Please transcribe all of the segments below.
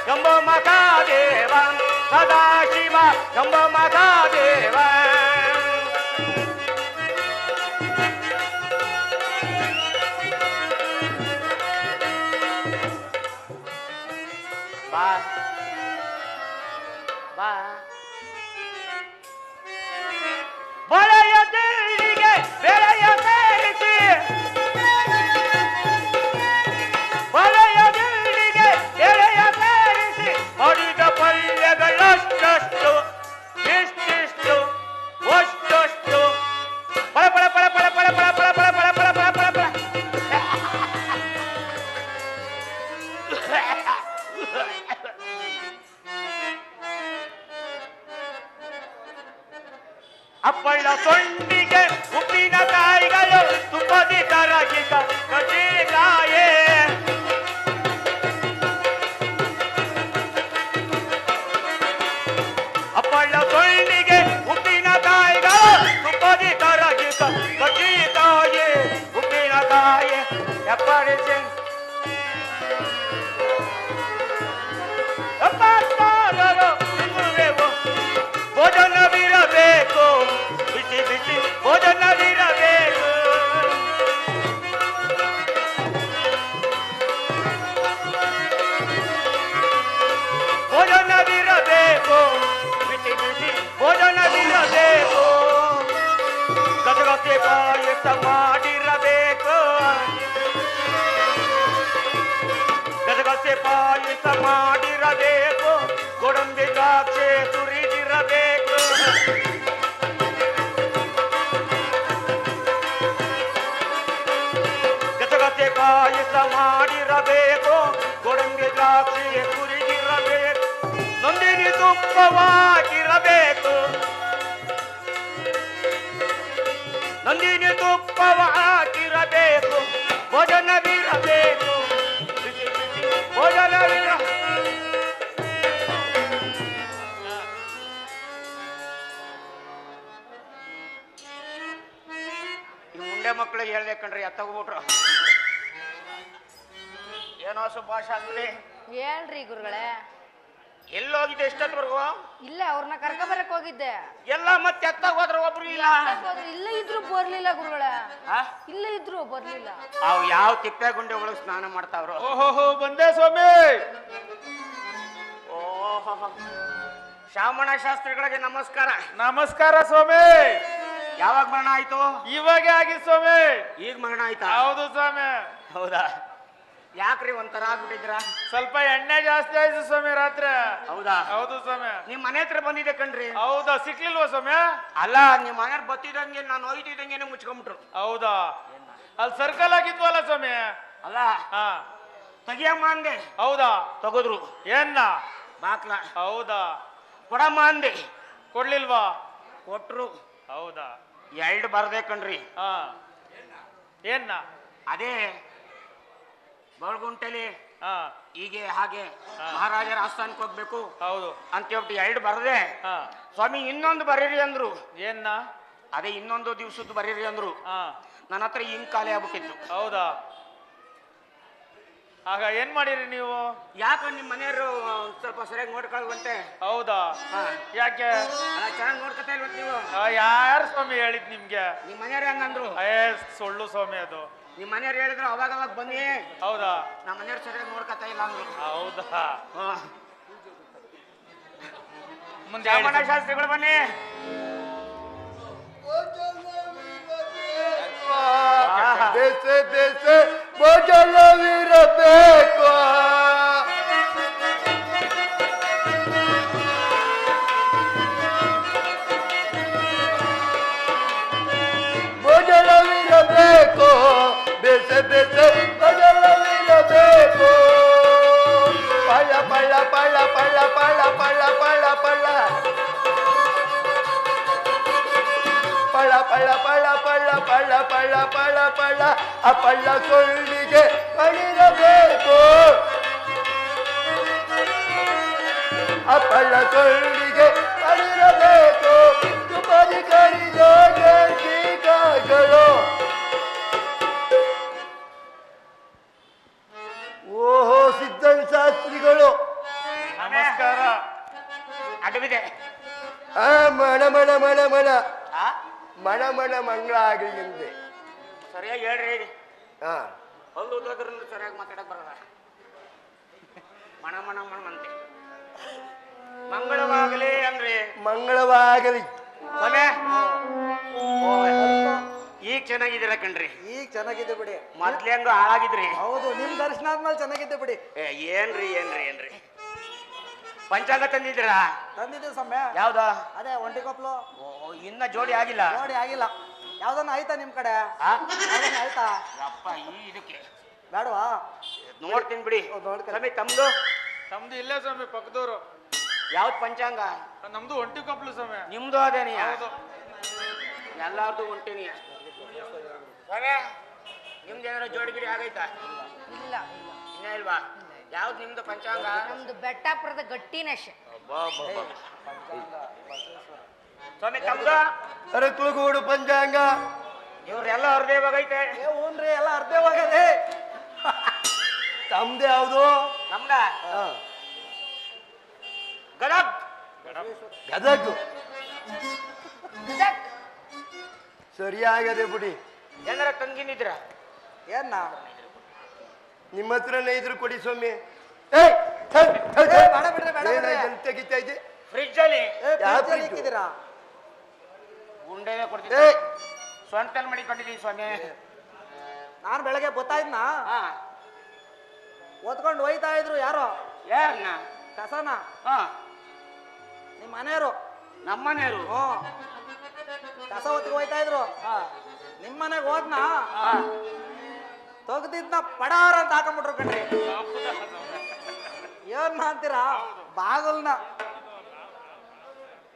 ಎಂಬ ಮಹಾದೇವ ಸದಾಶಿವ ಎಂಬ ಮಹಾದೇವ ಬಾ ಬಾ ಬಳೆಯ ದೇಳಿಗೆ ಬೆಳೆಯ ಸೇರಿಸಿ ಬಳೆಯ ದೇಳಿಗೆ ಬೆಳೆಯ ಸೇರಿಸಿ ಹೊಡಿದ ಪಲ್ಯಗಳಷ್ಟು ಇಷ್ಟಿಷ್ಟು ಅಷ್ಟು ಪಳ ಪಳ ಪಳ ಪಳ ಪಳ ಪಳ ಪಳ ಪಳ ಪಳ ಪಳ ಪಳ ಪಳ ಪಳ ಅಪ್ಪಳ ಸೊಂಡಿಗೆ ಉಪ್ಪಿನಕಾಯಿಗಳು ತುಪ್ಪದಿ ಕರಗಿದ ಕಡ್ಡಿಕಾಯೇ ಅಪ್ಪಳ ಸೊಂಡಿಗೆ ಉಪ್ಪಿನಕಾಯಿಗಳು ತುಪ್ಪದಿ ಕರಗಿದ ಕಡ್ಡಿಕಾಯೇ ಉಪ್ಪಿನಕಾಯೆ ಎಪ್ಪಡಿಸಿ ಎಪ್ಪತ್ತಾರರು ತಿನ್ನುವೆವು ಭೋಜನವಿರಬೇಕು ಬಿಸಿ ಬಿಸಿ ಭೋಜನವಿರಬೇಕು ಭೋಜನವಿರಬೇಕು ಬಿಸಿ ಬಿಸಿ ಭೋಜನವಿರಬೇಕು ಗಜಗಸೆ ಪಾಯಸ ಮಾಡಿರಬೇಕು ಗಜಗಸೆ ಪಾಯಸ ಮಾಡಿರಬೇಕು ಗೋಡಂಬಿ ದ್ರಾಕ್ಷೆ ತುರಿದಿರಬೇಕು ಗಜಗಸೆ ಪಾಯಸ ಮಾಡಿರಬೇಕು ಗೋಡಂಬಿ ದ್ರಾಕ್ಷೆ ತುರಿದಿರಬೇಕು ನಂದಿನಿ ತುಪ್ಪವಾಗಿರಬೇಕು ನಂದಿನಿ ತುಪ್ಪವಾಗಿರಬೇಕು ಭೋಜನವಿರಬೇಕು ಭೋಜನವಿರ ಮುಂಡೆ ಮಕ್ಕಳಿಗೆ ಹೇಳ್ದೆ ಕಣ್ರಿ ಎತ್ತೋಗ್ಬಿಟ್ರು ಏನೋ ಸುಭಾಷಾಸ್ತ್ರಿ ಹೇಳ್ರಿ ಗುರುಗಳೇ ಎಲ್ಲೋಗಿದ್ದೆ ಎಷ್ಟೊತ್ತವರೆಗೂ ಇಲ್ಲ ಅವ್ರನ್ನ ಕರ್ಕೊಬರಕ್ ಹೋಗಿದ್ದೆ ಎಲ್ಲ ಮತ್ತೆ ಎತ್ತಾಗ ಹೋದ್ರ ಒಬ್ರು ಇಲ್ಲ ಇಲ್ಲ ಇದ್ರು ಬರ್ಲಿಲ್ಲ ಗುರುಗಳೇ ಇಲ್ಲ ಇದ್ರು ಬರ್ಲಿಲ್ಲ ಅವ್ ಯಾವ ತಿಪ್ಪೆ ಗುಂಡೆ ಒಳಗೆ ಸ್ನಾನ ಮಾಡ್ತಾವ್ರು ಓಹೋ ಬಂದೆ ಸ್ವಾಮಿ ಓಹೋ ಶಾಮಣ ಶಾಸ್ತ್ರಿಗಳಿಗೆ ನಮಸ್ಕಾರ ನಮಸ್ಕಾರ ಸ್ವಾಮಿ ಯಾವಾಗ ಮರಣ ಆಯ್ತು ಇವಾಗ ಆಗಿ ಸ್ವಾಮಿ ಈಗ ಮರಣ ಆಯ್ತಾ ಹೌದು ಸ್ವಾಮಿ ಹೌದಾ ಯಾಕ್ರಿ ಒಂಥರ ಆಗ್ಬಿಟ್ಟಿದ್ರ ಸ್ವಲ್ಪ ಎಣ್ಣೆ ಜಾಸ್ತಿ ಆಯ್ತು ಸ್ವಾಮಿ ರಾತ್ರಿ ಹೌದಾ ಹೌದು ಸ್ವಾಮಿ ನಿಮ್ ಮನೆ ಹತ್ರ ಬಂದಿದೆ ಕಣ್ರಿ ಹೌದಾ ಸಿಕ್ಲಿಲ್ವಾ ಸ್ವಾಮಿ ಅಲ್ಲ ನಿಮ್ ಮನೆಯವ್ರು ಬತ್ತಿದಂಗೆ ನಾನು ಹೋಯ್ತಿದ್ದಂಗೆ ಮುಚ್ಕೊಂಡ್ಬಿಟ್ರು ಹೌದಾ ಅಲ್ಲಿ ಸರ್ಕಲ್ ಆಗಿದ್ವಲ್ಲ ಸ್ವಾಮಿ ಅಲ್ಲ ಹಾ ತೆಗಿಯಮ್ಮ ಅಂದೆ ಹೌದಾ ತಗೋದ್ರು ಏನ್ನ ಬಾಕ್ಲ ಹೌದಾ ಕೊಡಮ್ಮ ಅಂದೆ ಕೊಡ್ಲಿಲ್ವಾ ಕೊಟ್ರು ಹೌದಾ ಎರಡು ಬರ್ದೆ ಕಣ್ರಿ ಹಾ ಏನ್ನ ಅದೇ ಬಳ್ಗುಂಟಲಿ ಹಾ ಹೀಗೆ ಹಾಗೆ ಮಹಾರಾಜರ ಆಸ್ಥಾನಕ್ಕೆ ಹೋಗ್ಬೇಕು ಹೌದು ಅಂತ ಹೇಳ್ಬಿಟ್ಟು ಎರಡು ಬರ್ದೆ ಹಾ ಸ್ವಾಮಿ ಇನ್ನೊಂದು ಬರೀರಿ ಅಂದ್ರು ಏನ್ನ ಅದೇ ಇನ್ನೊಂದು ದಿವ್ಸದ್ದು ಬರೀರಿ ಅಂದ್ರು ಹಾ ನನ್ನ ಹತ್ರ ಹಿಂಗ್ ಖಾಲಿ ಆಗ್ಬಿಟ್ಟಿತ್ತು ಹೌದಾ ಆಗ ಏನ್ ಮಾಡಿರಿ ನೀವು ಯಾಕೆ ನಿಮ್ ಮನೆಯವರು ಸ್ವಲ್ಪ ಸರಿಯಾಗಿ ನೋಡ್ಕೊಳ್ಳುವಂತೆ ಹೌದಾ ಯಾಕೆ ಅಲ್ಲ ಚೆನ್ನಾಗಿ ನೋಡ್ಕೊತಾ ಇಲ್ವಂತ ನೀವು ಯಾರು ಸ್ವಾಮಿ ಹೇಳಿದ್ ನಿಮ್ಗೆ ನಿಮ್ ಮನೆಯವ್ರು ಹಂಗಂದ್ರು ಸುಳ್ಳು ಸ್ವಾಮಿ ಅದು ನಿಮ್ ಮನೆಯವ್ರು ಹೇಳಿದ್ರು ಅವಾಗ ಅವಾಗ ಬನ್ನಿ ಹೌದಾ ನಮ್ಮ ಮನೆಯವ್ರು ಸರಿಯಾಗಿ ನೋಡ್ಕೊತಾ ಇಲ್ಲ ಅಂದ್ರು ಹೌದಾ ಮುಂದೆ ಶಾಮಣ ಶಾಸ್ತ್ರಿಗಳು ಬನ್ನಿ ದೇಶ ದೇಶ ಭೋಜನವಿರಬೇಕು ಭೋಜನವಿರಬೇಕು ದೇಶ ದೇಶ ಭೋಜನವಿರಬೇಕು ಪಳ ಪಳ ಪಳ ಪಳ ಪಳ ಪಳ ಪಳ ಪಳ ಪಳ ಪಳ ಪಳ ಪಳ ಪಳ ಪಳ ಪಳ ಪಳ ಆ ಪಳ್ಳ ಸೊಳ್ಳಿಗೆ ಪಡಿರಬೇಕು ಆ ಪಳ್ಳ ಸೊಳ್ಳಿಗೆ ಪಡಿರಬೇಕು ತುಪ್ಪದಿ ಕಡಿದ ಗಂಜಿಕಾಗಳು ಓಹೋ ಸಿದ್ಧನ್ ಶಾಸ್ತ್ರಿಗಳು ಮಣ ಮಣ ಮಣ ಮಣ ಆ? ಮಣ ಮಣ ಮಂಗಳ ಆಗಲಿ ಎಂದೆ. ಸರಿಯಾಗಿ ಹೇಳ್ರಿ. ಹಾ ಹಲ್ಲು ಉದ್ದೋದ್ರೂ ಸರಿಯಾಗಿ ಮಾತಾಡಕ್ ಬರಲ್ಲ. ಮಣ ಮಣ ಮಣ ಅಂತೆ. ಮಂಗಳವಾಗಲಿ ಅಂದ್ರೆ ಮಂಗಳವಾಗಲಿ. ಸ್ವಾಮಿ ಈಗ ಚೆನ್ನಾಗಿದ್ದೀರ ಕಣ್ರಿ. ಈಗ ಚೆನ್ನಾಗಿದೆ ಬಿಡಿ. ಮೊದ್ಲೇ ಹಂಗ ಹಾಳಾಗಿದ್ರಿ. ಹೌದು, ನಿಮ್ ದರ್ಶನ ಆದ್ಮೇಲೆ ಚೆನ್ನಾಗಿದೆ ಬಿಡಿ. ಏನ್ರಿ ಏನ್ರಿ ಏನ್ರಿ ಪಂಚಾಂಗ ತಂದಿದ್ದೀರಾ? ತಂದಿದ್ದೀವಿ ಸಮ್ಯ. ಯಾವ್ದ? ಅದೇ ಒಂಟಿ ಕೊಪ್ಲು. ಇನ್ನ ಜೋಡಿ ಆಗಿಲ್ಲ. ನೋಡಿ ಆಗಿಲ್ಲ. ಯಾವ್ದನ್ನ ಆಯ್ತಾ ನಿಮ್ ಕಡೆ? ಆ? ಯಾವ್ದನ್ನ ಆಯ್ತಾ? ಅಪ್ಪ ಇದಕ್ಕೆ ಬೇಡವಾ? ನೋಡ್ತೀನಿ ಬಿಡಿ. ನೋಡ್ತೀನಿ. ಸ್ವಾಮಿ ತಮ್ದು ನಮ್ದು ಇಲ್ಲೇ ಸ್ವಾಮಿ ಪಕ್ಕದವರು. ಯಾವ್ದು ಪಂಚಾಂಗ? ನಮ್ದು ಒಂಟಿ ಕಪ್ಲು ಸ್ವಾಮಿ. ನಿಮ್ದು ಅದೇನಿಯ? ಹೌದು. ಎಲ್ಲಾರ್ದು ಒಂಟಿನಿಯ. ಸ್ವಾಮಿ ನಿಮ್ದು ಏನಾರ ಜೋಡಿಗಿರಿ ಆಗೈತಾ? ಇಲ್ಲ ಇನ್ನ ಇಲ್ವಾ? ಯಾವ್ದು ನಿಮ್ದು ಪಂಚಾಂಗ? ನಮ್ದು ಬೆಟ್ಟಾಪುರದ ಗಟ್ಟಿನಶ. ಸ್ವಾಮಿ ತಮ್ದು? ಅರಕಲಗೂಡು ಪಂಚಾಂಗ. ಇವ್ರೆಲ್ಲ ಅವ್ರದೇ ಆಗೈತೆ. ಏ ಹೂನ್ರಿ, ಎಲ್ಲ ಅರ್ಧವಾಗದೆ. ತಮ್ದು ಯಾವುದು? ನಮ್ದ ಹಾ. ಗದಗ್. ಗದಗ್. ಗದಗ್. ಸರಿಯಾಗದೆ ಬಿಡಿ. ಏನಾರ ತಂದಿನಿದ್ರ? ಏನ್ನ? ನಿಮ್ಮ ಹತ್ರನೇ ಇದ್ರು ಕೊಡಿ ಸ್ವಾಮಿ. ಬೇಡ ಬಿಡ್ರಿ, ಬೇಡ ಬಿಡ್ರಿ. ತೆಗಿತಾ ಇದೆ. ಫ್ರಿಜ್ ಅಲ್ಲಿ ಯಾವ ಫ್ರಿಡ್ಜಲ್ಲಿ ಫ್ರಿಡ್ಜು? ಇಕ್ಕಿದ್ದೀರಾ? ಉಂಡೆವೆ ಏ ಕೊಡ್ತೀನಿ. ಸ್ವಂತ ಮಾಡಿಕೊಂಡಿದ್ದೀನಿ ಸ್ವಾಮಿ. ನಾನ್ ಬೆಳಗ್ಗೆ ಗೊತ್ತಾಯ್ದ್ನಾ, ಹಾ ಓದ್ಕೊಂಡು ಹೋಯ್ತಾ ಇದ್ರು ಯಾರೋ ಯಾರನ್ನ? ಕಸನ. ಹಾ ನಿಮ್ ಮನೆಯವರು. ನಮ್ಮನೆಯವರು. ಹ್ಞೂ, ಕಸ ಹೊತ್ತಿಗೆ ಹೋಯ್ತಾ ಇದ್ರು. ಹಾ ನಿಮ್ ಮನೆಗೆ ಹೋದ್ನಾ, ಹಾ ತೊಗ್ದಿದ್ನ ಪಡಾರ ಅಂತ ಹಾಕೊಂಡ್ಬಿಟ್ರು ಕಣ್ರಿ. ಏನ್ ಅಂತೀರಾ? ಬಾಗಲ್ನ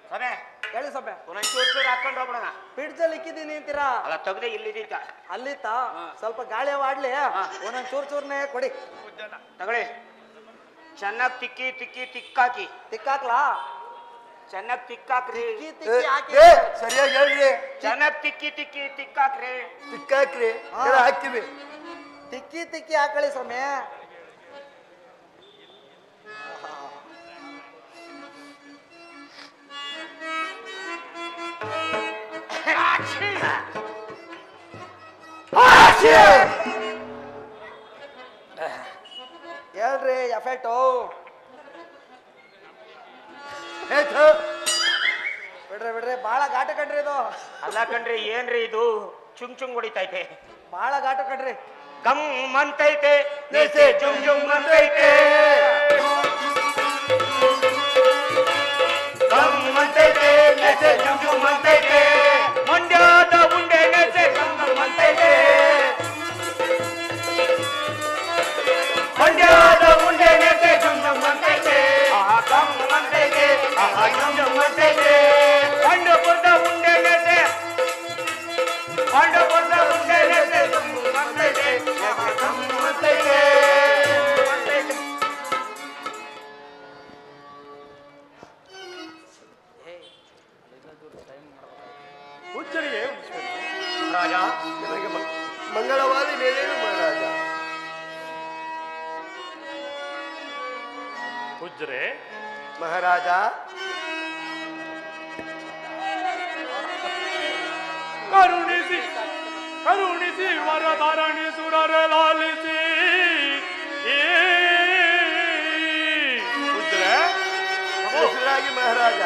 ಸ್ವಾಮಿ ಹೇಳಿ ಸೊಪ್ಪೆ. ಒಂದೊಂಚೂರು ಚೂರು ಹಾಕೊಂಡು ಹೋಗ್ಬಿಡೋಣ. ಫ್ರಿಡ್ಜಲ್ಲಿ ಇಕ್ಕಿದ್ದೀನಿ ಅಂತೀರಾ? ಅಲ್ಲ ತೆಗ್ದೆ ಇಲ್ಲಿದ್ದೀತ. ಅಲ್ಲಿತ್ತ ಸ್ವಲ್ಪ ಗಾಳಿ ಆಡ್ಲಿ, ಒಂದೊಂದ್ ಚೂರ್ ಚೂರ್ನೆ ಕೊಡಿ. ತಗೊಳ್ಳಿ. ಚೆನ್ನಾಗಿ ತಿಕ್ಕಿ ತಿಕ್ಕಿ ತಿಕ್ಕಾಕಿ. ತಿಕ್ಕಾಕ್ಲಾ? ಚೆನ್ನಾಗಿ ತಿಕ್ಕಾಕ್ರಿ. ತಿಕ್ಕಿ ತಿಕ್ಕಿ ಹಾಕಿ. ಸರಿಯಾಗಿ ಹೇಳ್ರಿ. ಚೆನ್ನಾಗಿ ತಿಕ್ಕಿ ತಿಕ್ಕಿ ತಿಕ್ಕಾಕ್ರಿ. ತಿಕ್ಕಾಕ್ರಿ. ಹಾ. ಹಾಕ್ತಿವಿ. ತಿಕ್ಕಿ ತಿಕ್ಕಿ ಹಾಕಳಿ ಸ್ವಾಮಿ. ಹೇಳ್ರಿ ಎಫೆಕ್ಟು. ಬಿಡ್ರಿ ಬಿಡ್ರಿ, ಬಾಳ ಘಾಟ ಕಣ್ರಿ ಇದು. ಅಲ್ಲ ಕಣ್ರಿ, ಏನ್ರಿ ಇದು ಚುಂಗ್ ಚುಂಗ್ ಹೊಡಿತೈತೆ. ಬಾಳ ಘಾಟ ಕಣ್ರಿ. ಗಮ್ ಅಂತೈತೆ, ನೆಸೆ ಜುಮ್ ಜುಮ್ ಅಂತೈತೆ. ಗಮ್ ಅಂತೈತೆ, ನೆಸೆ ಜುಮ್ ಜುಮ್ ಅಂತೈತೆ. ಮಂಡ್ಯದ ಉಂಡೆ ನೆಸೆ ಗಮ್ ಗಮ್ ಅಂತೈತೆ. ಮಂಡ್ಯದ ಉಂಡೆ ನೆಸೆ ಜುಮ್ ಜುಮ್ ಅಂತೈತೆ. ಆಹಾ ಗಮ್ ಅಂತೈತೆ, ಆಹಾ ಜುಮ್ ಜುಮ್ ಅಂತೈತೆ. ಪಾಂಡವಪುರದ ಉಂಡೆ ನೆಸೆ, ಪಾಂಡವಪುರದ ಉಂಡೆ ನೆಸೆ ಗಮ್ ಗಮ್ ಅಂತೈತೆ. ಆಹಾ ಗಮ್ ಅಂತೈತೆ. ಹುಚ್ಚರಿಗೆ ರಾಜ ನಿಮಗೆ ಮಂಗಳವಾದಿ ಮೇಲೇನು ಮಹಾರಾಜ? ಹುಜ್ರೆ ಮಹಾರಾಜ ಕರುಣಿಸಿ ಕರುಣಿಸಿ ವರಧರಣಿ ಸುರರ ಲಾಲಿಸಿ. ಹುಜ್ರೆ ಹೆಸರಾಗಿ ಮಹಾರಾಜ.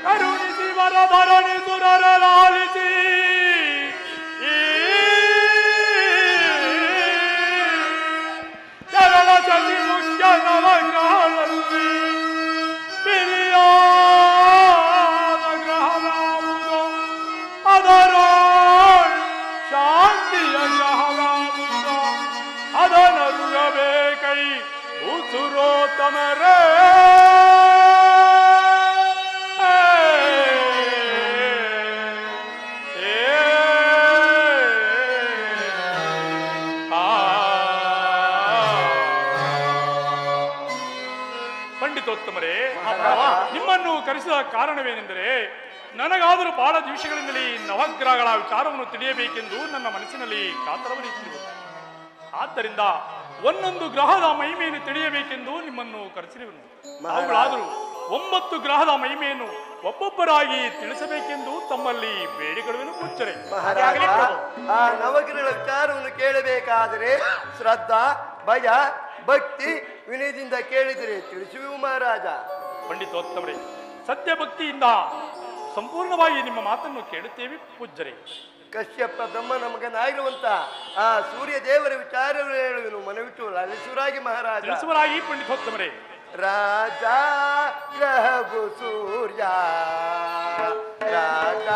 ಕರುಣಿಸಿ ವರಧರಣಿ ಸುರರ ಲಾಲಿಸಿ. ಚರಣ ಶಶಿ ಮುಖ್ಯ ನವಗ್ರಹದಲ್ಲಿ ಬಿರಿಯಾದ ಗ್ರಹವಾಗುವುದು, ಅದರ ಶಾಂತಿಯ ಗ್ರಹವಾಗುವುದು. ಅದನರುಗಬೇಕೈ ಉಸುರೋತ್ತಮರೇ. ಪಂಡಿತೋತ್ತಮರೇ, ನಿಮ್ಮನ್ನು ಕರೆಸಿದ ಕಾರಣವೇನೆಂದರೆ, ನನಗಾದರೂ ಬಹಳ ದಿವಸಗಳಿಂದಲೇ ನವಗ್ರಹಗಳ ವಿಚಾರವನ್ನು ತಿಳಿಯಬೇಕೆಂದು ನನ್ನ ಮನಸ್ಸಿನಲ್ಲಿ ಕಾತರವನ್ನಿಟ್ಟಿರುವುದು. ಆದ್ದರಿಂದ ಒಂದೊಂದು ಗ್ರಹದ ಮಹಿಮೆಯನ್ನು ತಿಳಿಯಬೇಕೆಂದು ನಿಮ್ಮನ್ನು ಕರೆಸಿರುವನು. ಅವುಗಳಾದರೂ 9 ಗ್ರಹದ ಮಹಿಮೆಯನ್ನು ಒಬ್ಬೊಬ್ಬರಾಗಿ ತಿಳಿಸಬೇಕೆಂದು ತಮ್ಮಲ್ಲಿ ಬೇಡಿಕೊಳ್ಳುವೆನು ಪೂಜ್ಯರೇ. ಮಹಾರಾಜ, ಆ ನವಗ್ರಹಗಳ ವಿಚಾರವನ್ನು ಕೇಳಬೇಕಾದರೆ ಶ್ರದ್ಧಾ, ಭಯ, ಭಕ್ತಿ, ವಿನಯದಿಂದ ಕೇಳಿದರೆ ತಿಳಿಸುವೆವು ಮಹಾರಾಜ. ಪಂಡಿತೋತ್ತಮರೇ, ಸತ್ಯ ಭಕ್ತಿಯಿಂದ ಸಂಪೂರ್ಣವಾಗಿ ನಿಮ್ಮ ಮಾತನ್ನು ಕೇಳುತ್ತೇವೆ ಪೂಜ್ಯರೇ. ಕಶ್ಯಪ ಬ್ರಹ್ಮನ ಮಗನಾಗಿರುವಂತ ಆ ಸೂರ್ಯ ದೇವರ ವಿಚಾರವನ್ನು ಹೇಳುವೆನು ಮನವಿಟ್ಟು ಲಲಿಸುರಾಗಿ ಮಹಾರಾಜ. ತಿಳಿಸುವರಾಗಿ ಪಂಡಿತೋತ್ತಮರೇ. ರಾಜ ಗ್ರಹವು ಸೂರ್ಯ, ರಾಜ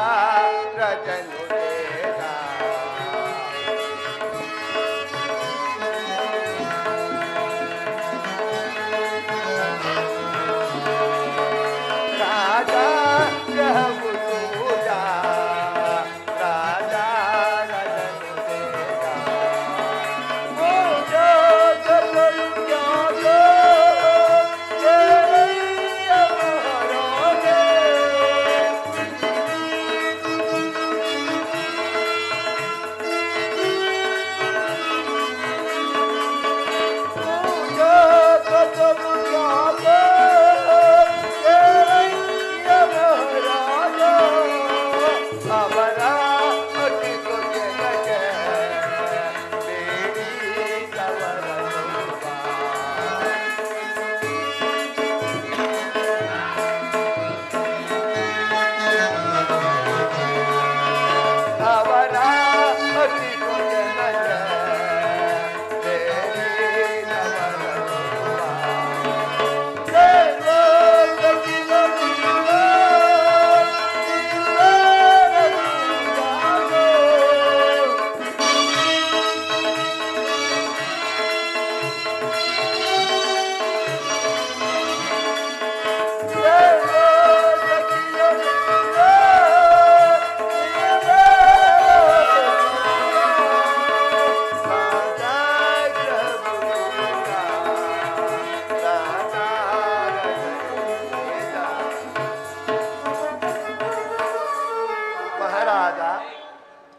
ರಜನು ದೇವ. ರಾಜ ಗ್ರಹವು ಸೂರ್ಯ, ರಾಜ ರಜನು ದೇವ. ಓ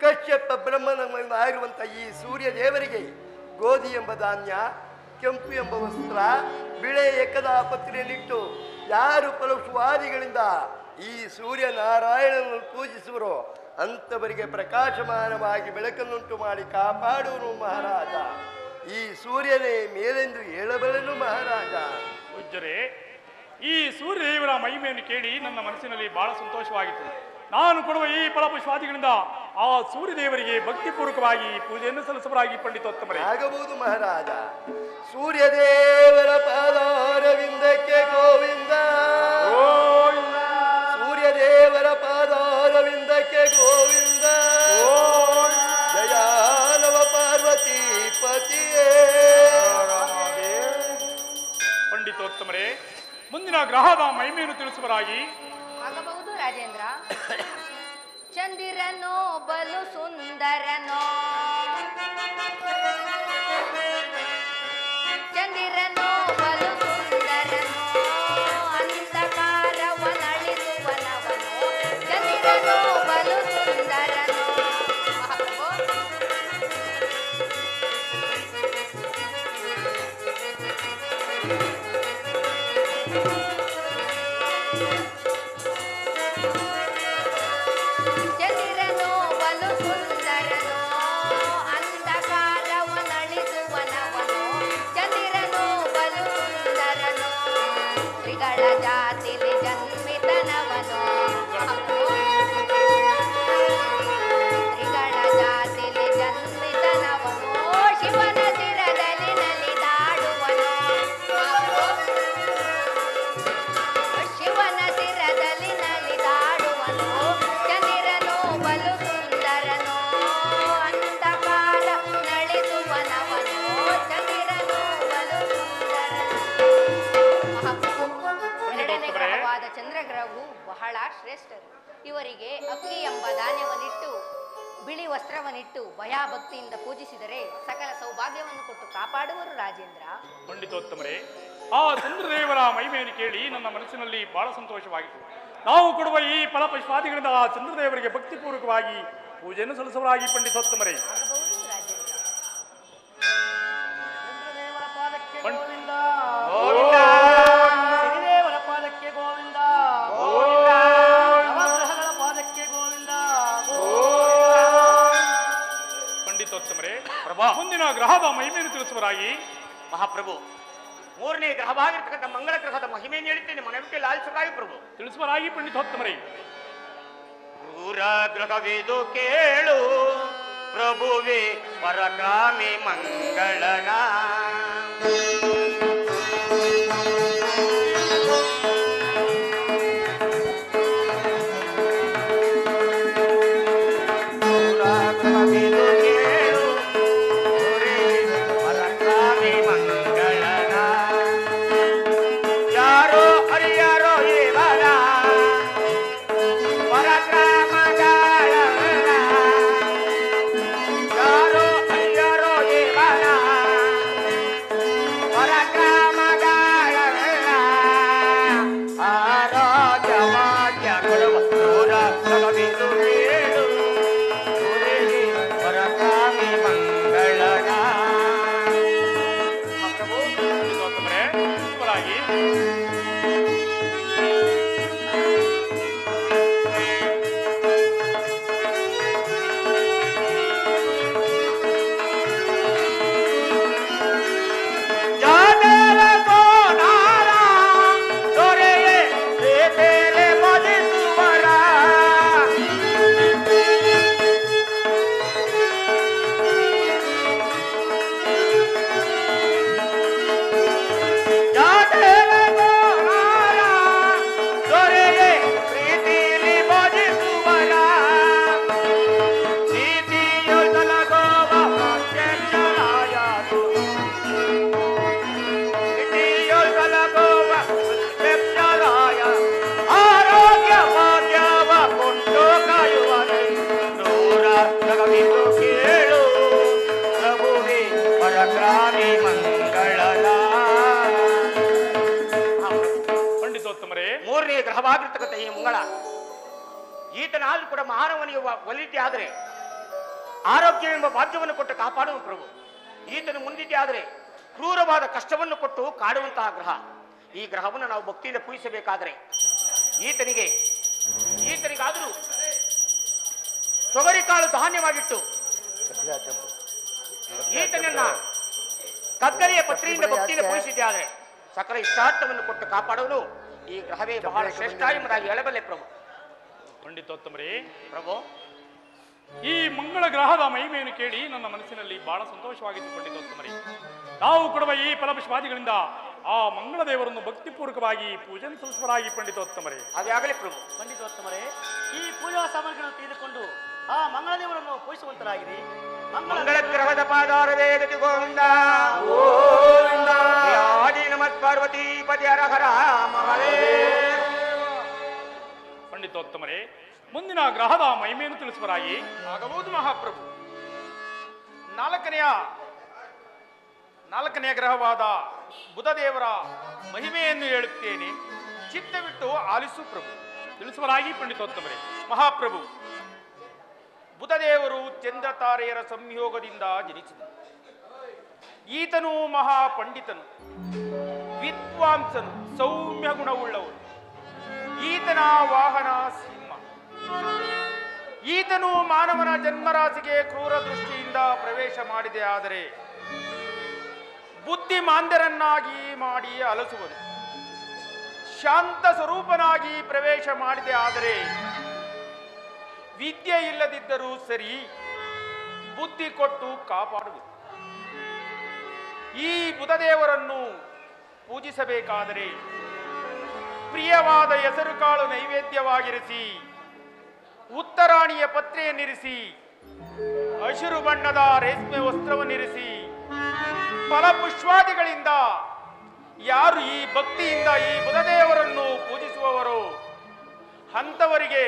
ಕಶ್ಯಪ ಬ್ರಹ್ಮನ ಆಗಿರುವಂಥ ಈ ಸೂರ್ಯ ದೇವರಿಗೆ ಗೋಧಿ ಎಂಬ ಧಾನ್ಯ, ಕೆಂಪು ಎಂಬ ವಸ್ತ್ರ, ಬಿಳೆ ಎಕ್ಕದ ಪತ್ರೆಯನ್ನಿಟ್ಟು ಯಾರು ಫಲಶ್ವಾದಿಗಳಿಂದ ಈ ಸೂರ್ಯ ನಾರಾಯಣನನ್ನು ಪೂಜಿಸುವರೋ ಅಂಥವರಿಗೆ ಪ್ರಕಾಶಮಾನವಾಗಿ ಬೆಳಕನ್ನುಂಟು ಮಾಡಿ ಕಾಪಾಡುವನು ಮಹಾರಾಜ. ಈ ಸೂರ್ಯನೇ ಮೇಲೆಂದು ಹೇಳಬಲ್ಲನು ಮಹಾರಾಜ. ಪೂಜ್ಯರೇ, ಈ ಸೂರ್ಯದೇವರ ಮಹಿಮೆಯನ್ನು ಕೇಳಿ ನನ್ನ ಮನಸ್ಸಿನಲ್ಲಿ ಬಹಳ ಸಂತೋಷವಾಗಿತ್ತು. ನಾನು ಕೊಡುವ ಈ ಫಲಪುಷ್ಪಾದಿಗಳಿಂದ ಆ ಸೂರ್ಯದೇವರಿಗೆ ಭಕ್ತಿಪೂರ್ವಕವಾಗಿ ಪೂಜೆಯನ್ನು ಸಲ್ಲಿಸುವರಾಗಿ ಪಂಡಿತೋತ್ತಮರೇ. ಆಗಬಹುದು ಮಹಾರಾಜ. ಸೂರ್ಯದೇವರ ಪಾದಾರವಿಂದಕ್ಕೆ ಗೋವಿಂದ, ಸೂರ್ಯದೇವರ ಪಾದಾರವಿಂದಕ್ಕೆ ಗೋವಿಂದ, ಜಯಾನವ ಪಾರ್ವತಿ ಪತಿಯೇ. ಪಂಡಿತೋತ್ತಮರೇ, ಮುಂದಿನ ಗ್ರಹದ ಮಹಿಮೆಯನ್ನು ತಿಳಿಸುವರಾಗಿ. ಆಗಬಹುದು ರಾಜೇಂದ್ರ. ಚಂದಿರನೋ ಬಲು ಸುಂದರನೋ, ಚಂದಿರನೋ ಬಲು ಸುಂದರನೋ, ಅಂಧಕಾರವನಳಿಸುವನವನೋ, ಚಂದಿರನೋ ಬಲು ಸುಂದರನೋ. ಚಂದಿರನೋ ಬಲು ಸುಂದರನೋ, ಅಂಧಕಾರವನಳಿಸುವನವನೋ, ಚಂದಿರನೋ ಬಲು ಸುಂದರನೋ, ಶ್ರೀಗಳ ಜಾತಿಲಿ ಜನ್ಮಿತನವನೋ, ಶ್ರೀಗಳ ಜಾತಿಲಿ ಜನ್ಮಿತನವನೋ, ಶಿವನ ಶಿರದಲ್ಲಿ ನಲಿದಾಡುವನೋ, ಶಿವನ ಶಿರದಲ್ಲಿ ನಲಿದಾಡುವನೋ, ಚಂದಿರನೋ ಬಲು ಸುಂದರನೋ, ಅಂಧಕಾರ ನಳಿಸುವನವನೋ, ಚಂದಿರನೋ ಬಲು ಸುಂದರನೋ. ಎರಡನೇ ಗ್ರಹವಾದ ಚಂದ್ರಗ್ರಹವು ಬಹಳ ಶ್ರೇಷ್ಠರು. ಇವರಿಗೆ ಅಕ್ಕಿ ಎಂಬ ಧಾನ್ಯವನ್ನಿಟ್ಟು ಬಿಳಿ ವಸ್ತ್ರವನ್ನಿಟ್ಟು ಭಯಭಕ್ತಿಯಿಂದ ಪೂಜಿಸಿದರೆ ಸಕಲ ಸೌಭಾಗ್ಯವನ್ನು ಕೊಟ್ಟು ಕಾಪಾಡುವರು ರಾಜೇಂದ್ರ. ಪಂಡಿತೋತ್ತಮರೇ, ಆ ಚಂದ್ರದೇವರ ಮಹಿಮೆಯನ್ನು ಕೇಳಿ ನನ್ನ ಮನಸ್ಸಿನಲ್ಲಿ ಬಹಳ ಸಂತೋಷವಾಗಿತ್ತು. ನಾವು ಕೊಡುವ ಈ ಫಲಪುಷ್ಪಾದಿಗಳಿಂದ ಆ ಚಂದ್ರದೇವರಿಗೆ ಭಕ್ತಿಪೂರ್ವಕವಾಗಿ ಪೂಜೆಯನ್ನು ಸಲ್ಲಿಸುವರಾಗಿ ಪಂಡಿತೋತ್ತಮರೇ. ಆಗಬಹುದು ರಾಜೇಂದ್ರ. ತಿಳಿಸುವರಾಗಿ. ಮಹಾಪ್ರಭು, ಮೂರನೇ ಗ್ರಹವಾಗಿರ್ತಕ್ಕಂಥ ಮಂಗಳ ಗ್ರಹದ ಮಹಿಮೆಯನ್ನು ಹೇಳ್ತೇನೆ, ಮನವಿಟ್ಟು ಲಾಲಿಸುವರಾಗಿ ಪ್ರಭು. ತಿಳಿಸುವರಾಗಿ ಪಂಡಿತೋತ್ತಮರೇ. ಕ್ರೂರ ಗ್ರಹವಿದು ಕೇಳು ಪ್ರಭುವೇ ಪರಕಾಮಿ ಮಂಗಳನ. ಮೂರನೇ ಗ್ರಹವಾಗಿರ್ತಕ್ಕಂಥ ಈ ಮಂಗಳ ಈತನಾದ್ರೂ ಕೂಡ ಮಾನವನಿಗೆ ಒಲಿತೆ ಆದರೆ ಆರೋಗ್ಯ ಎಂಬ ಭಾಗ್ಯವನ್ನು ಕೊಟ್ಟು ಕಾಪಾಡುವ ಪ್ರಭು. ಈತನು ಮುಂದಿದ್ದೆ ಆದರೆ ಕ್ರೂರವಾದ ಕಷ್ಟವನ್ನು ಕೊಟ್ಟು ಕಾಡುವಂತಹ ಗ್ರಹ. ಈ ಗ್ರಹವನ್ನು ನಾವು ಭಕ್ತಿಯಿಂದ ಪೂಜಿಸಬೇಕಾದರೆ ಈತನಿಗಾದರೂ ತೊಗರಿಕಾಳು ಧಾನ್ಯವಾಗಿಟ್ಟು ಈತನನ್ನ ಕಗ್ಗರಿಯ ಪತ್ರಿಯಿಂದ ಭಕ್ತಿಯಿಂದ ಪೂಜಿಸಿದ್ದೆ ಆದರೆ ಸಕಲ ಇಷ್ಟಾರ್ಥವನ್ನು ಕೊಟ್ಟು ಕಾಪಾಡುವನು ಈ ಗ್ರಹವೇ ಬಹಳ ಶ್ರೇಷ್ಠ ಎಂಬುದಾಗಿ ಹೇಳಬಲ್ಲೆ ಪ್ರಭು. ಪಂಡಿತೋತ್ತಮರೇ, ಪ್ರಭು, ಈ ಮಂಗಳ ಗ್ರಹದ ಮಹಿಮೆಯನ್ನು ಕೇಳಿ ನನ್ನ ಮನಸ್ಸಿನಲ್ಲಿ ಬಹಳ ಸಂತೋಷವಾಗಿತ್ತು ಪಂಡಿತೋತ್ತಮರೇ. ನಾವು ಕೊಡುವ ಈ ಫಲಪುಷ್ಪಾದಿಗಳಿಂದ ಆ ಮಂಗಳ ದೇವರನ್ನು ಭಕ್ತಿಪೂರ್ವಕವಾಗಿ ಪೂಜನೆ ಸಲ್ಲಿಸುವರಾಗಿ ಪಂಡಿತೋತ್ತಮರೇ. ಅದೇ ಆಗಲಿ ಪ್ರಭು. ಪಂಡಿತೋತ್ತಮರೇ, ಈ ಪೂಜಾ ಸಾಮಗ್ರಿಗಳನ್ನು ತೆಗೆದುಕೊಂಡು ಆ ಮಂಗಳ ದೇವರನ್ನು ಪೂಜಿಸುವಂತರಾಗಿರಿ. ಮಂಗಳ ಗ್ರಹದ ಪಾದಾರವೇ ಗತಿ ಗೋವಿಂದ ಆದಿ ನಮತ್ ಪಾರ್ವತಿ ಪತಿ ಹರ ಹರ ಮಹಾದೇವ. ಪಂಡಿತೋತ್ತಮರೇ, ಮುಂದಿನ ಗ್ರಹದ ಮಹಿಮೆಯನ್ನು ತಿಳಿಸುವರಾಗಿ. ಆಗಬಹುದು ಮಹಾಪ್ರಭು. ನಾಲ್ಕನೆಯ ಗ್ರಹವಾದ ಬುಧದೇವರ ಮಹಿಮೆಯನ್ನು ಹೇಳುತ್ತೇನೆ, ಚಿತ್ತವಿಟ್ಟು ಆಲಿಸು ಪ್ರಭು. ತಿಳಿಸುವರಾಗಿ ಪಂಡಿತೋತ್ತಮರೇ. ಮಹಾಪ್ರಭು, ಬುಧದೇವರು ಚಂದ್ರ ತಾರೆಯರ ಸಂಯೋಗದಿಂದ ಜನಿಸಿದನು. ಈತನು ಮಹಾಪಂಡಿತನು, ವಿದ್ವಾಂಸನು, ಸೌಮ್ಯ ಗುಣವುಳ್ಳವನು. ಈತನ ವಾಹನ ಸಿಂಹ. ಈತನು ಮಾನವನ ಜನ್ಮರಾಶಿಗೆ ಕ್ರೂರ ದೃಷ್ಟಿಯಿಂದ ಪ್ರವೇಶ ಮಾಡಿದೆ ಆದರೆ ಬುದ್ಧಿಮಾಂದ್ಯರನ್ನಾಗಿ ಮಾಡಿ ಅಲಸುವನು. ಶಾಂತ ಸ್ವರೂಪನಾಗಿ ಪ್ರವೇಶ ಮಾಡಿದೆ ಆದರೆ ವಿದ್ಯೆ ಇಲ್ಲದಿದ್ದರೂ ಸರಿ ಬುದ್ಧಿ ಕೊಟ್ಟು ಕಾಪಾಡುವುದು. ಈ ಬುಧದೇವರನ್ನು ಪೂಜಿಸಬೇಕಾದರೆ ಪ್ರಿಯವಾದ ಹೆಸರುಕಾಳು ನೈವೇದ್ಯವಾಗಿರಿಸಿ, ಉತ್ತರಾಣಿಯ ಪತ್ರೆಯನ್ನಿರಿಸಿ, ಹಸಿರು ಬಣ್ಣದ ರೇಷ್ಮೆ ವಸ್ತ್ರವನ್ನಿರಿಸಿ, ಫಲಪುಷ್ಪಾದಿಗಳಿಂದ ಯಾರು ಈ ಭಕ್ತಿಯಿಂದ ಈ ಬುಧದೇವರನ್ನು ಪೂಜಿಸುವವರೋ ಅಂಥವರಿಗೆ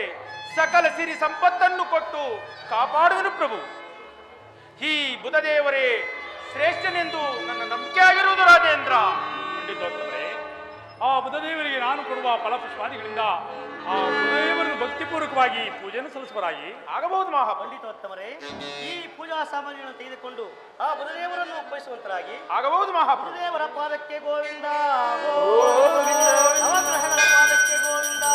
ಸಕಲ ಸಿರಿ ಸಂಪತ್ತನ್ನು ಕೊಟ್ಟು ಕಾಪಾಡುವನು ಪ್ರಭು. ಈ ಬುಧದೇವರೇ ಶ್ರೇಷ್ಠನೆಂದು ನನ್ನ ನಂಬಿಕೆ ಆಗಿರುವುದು ರಾಜೇಂದ್ರ. ಪಂಡಿತೋತ್ತಮರೇ, ಆ ಬುಧದೇವರಿಗೆ ನಾನು ಕೊಡುವ ಫಲಪುಷ್ಪಾದಿಗಳಿಂದ ಆ ಬುಧದೇವರನ್ನು ಭಕ್ತಿಪೂರ್ವಕವಾಗಿ ಪೂಜೆಯನ್ನು ಸಲ್ಲಿಸುವರಾಗಿ. ಆಗಬಹುದು ಪಂಡಿತೋತ್ತಮರೇ, ಈ ಪೂಜಾ ಸಾಮಗ್ರಿಗಳನ್ನು ತೆಗೆದುಕೊಂಡು ಆ ಬುಧದೇವರನ್ನು ಪೂಜಿಸುವಂತರಾಗಿ. ಆಗಬಹುದು ಮಹಾಪ್ರಭು. ಬುಧದೇವರ ಪಾದಕ್ಕೆ ಗೋವಿಂದ, ನವಗ್ರಹಗಳ ಪಾದಕ್ಕೆ ಗೋವಿಂದ,